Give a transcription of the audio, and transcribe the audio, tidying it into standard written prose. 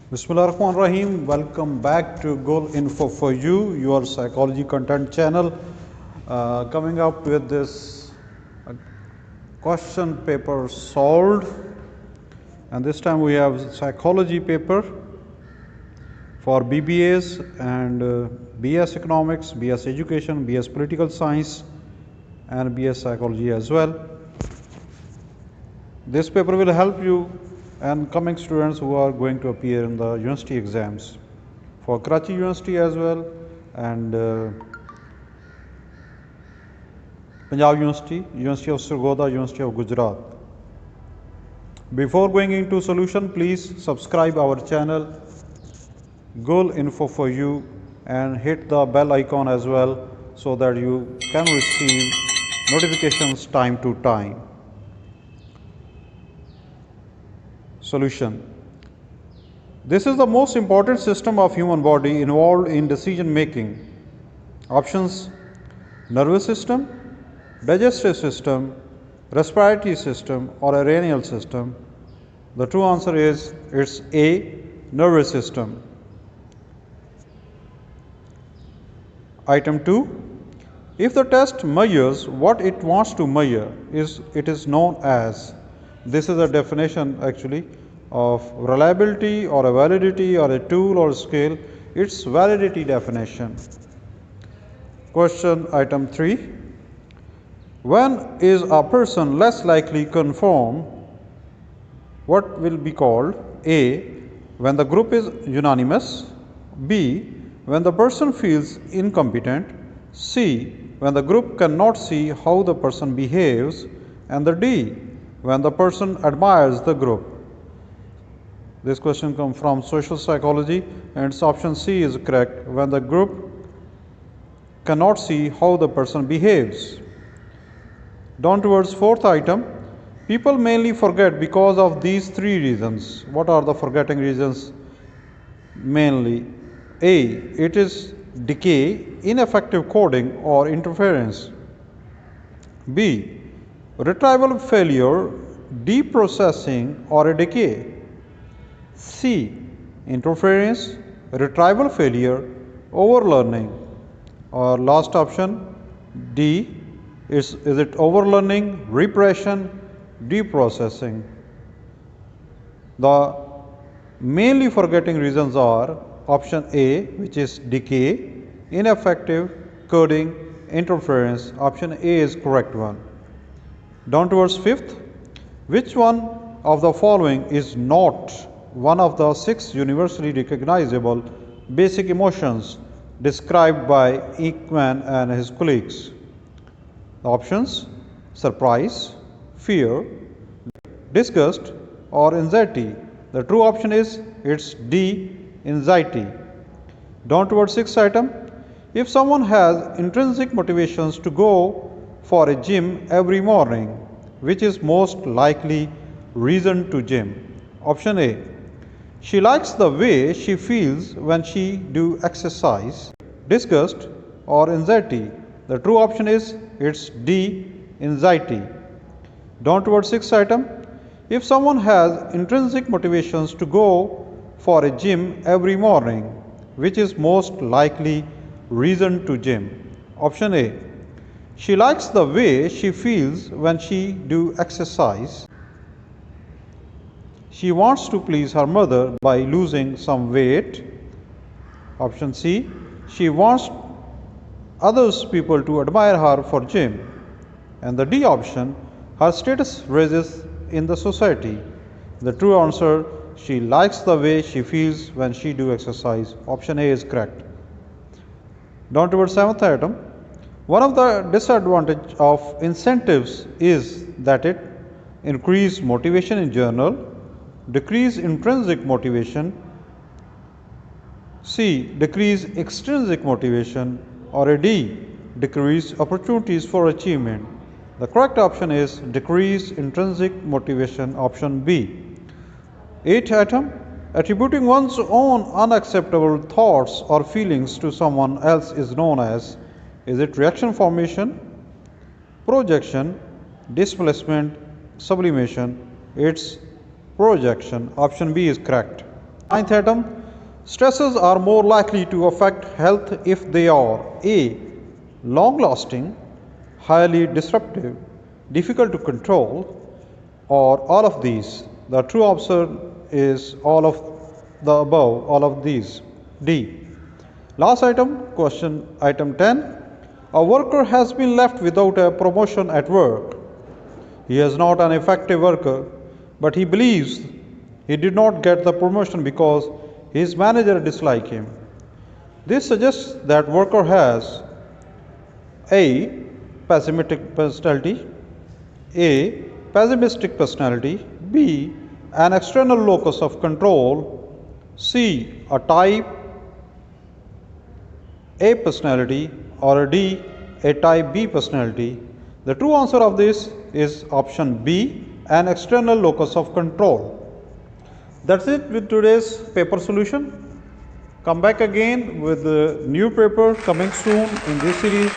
Bismillahirrahmanirrahim. Welcome back to Goal Info for You, your psychology content channel. Coming up with this question paper solved, and this time we have psychology paper for BBAs and BS Economics, BS Education, BS Political Science, and BS Psychology as well. This paper will help you and coming students who are going to appear in the university exams for Karachi University as well and Punjab University, University of Sargodha, University of Gujarat. Before going into solution, please subscribe our channel Goal Info for You and hit the bell icon as well so that you can receive notifications time to time. Solution. This is the most important system of human body involved in decision making. Options: nervous system, digestive system, respiratory system, or a renal system. The true answer is it's A, nervous system. Item 2. If the test measures what it wants to measure, it is known as. This is a definition actually of reliability or a validity or a tool or scale. It's validity definition. Question item 3. When is a person less likely conform? What will be called? A. When the group is unanimous. B. When the person feels incompetent. C. When the group cannot see how the person behaves. And the D. When the person admires the group. This question comes from social psychology and its option C is correct. When the group cannot see how the person behaves. Down towards fourth item. People mainly forget because of these three reasons. What are the forgetting reasons? Mainly A. It is decay, ineffective coding or interference. B. Retrieval failure, deprocessing or a decay. C. Interference, retrieval failure, overlearning. Or last option D. Is it overlearning, repression, deprocessing? The mainly forgetting reasons are option A, which is decay, ineffective, coding, interference. Option A is correct one. Down towards fifth, which one of the following is not one of the 6 universally recognizable basic emotions described by Ekman and his colleagues? The options: surprise, fear, disgust or anxiety. The true option is it's D, anxiety. Down towards sixth item, if someone has intrinsic motivations to go for a gym every morning, which is most likely reason to gym? Option A. She likes the way she feels when she do exercise, disgust or anxiety. The true option is it's D, anxiety. Down towards sixth item, if someone has intrinsic motivations to go for a gym every morning, which is most likely reason to gym? Option A. She likes the way she feels when she do exercise. She wants to please her mother by losing some weight. Option C. She wants others people to admire her for gym. And the D option, her status raises in the society. The true answer, she likes the way she feels when she do exercise. Option A is correct. Down towards seventh item. One of the disadvantages of incentives is that it increase motivation in general, decrease intrinsic motivation, C. decrease extrinsic motivation, or a D. decrease opportunities for achievement. The correct option is decrease intrinsic motivation, option B. Eighth item. Attributing one's own unacceptable thoughts or feelings to someone else is known as. Is it reaction formation, projection, displacement, sublimation? It's projection. Option B is correct. Ninth item, stresses are more likely to affect health if they are A. long lasting, highly disruptive, difficult to control, or all of these. The true answer is all of the above, all of these. D. Last item, question item 10. A worker has been left without a promotion at work. He is not an effective worker, but he believes he did not get the promotion because his manager disliked him. This suggests that worker has A. A. Pessimistic personality, B. An external locus of control, C. A type A personality, or a D. A type B personality. The true answer of this is option B. An external locus of control. That's it with today's paper solution. Come back again with a new paper coming soon in this series.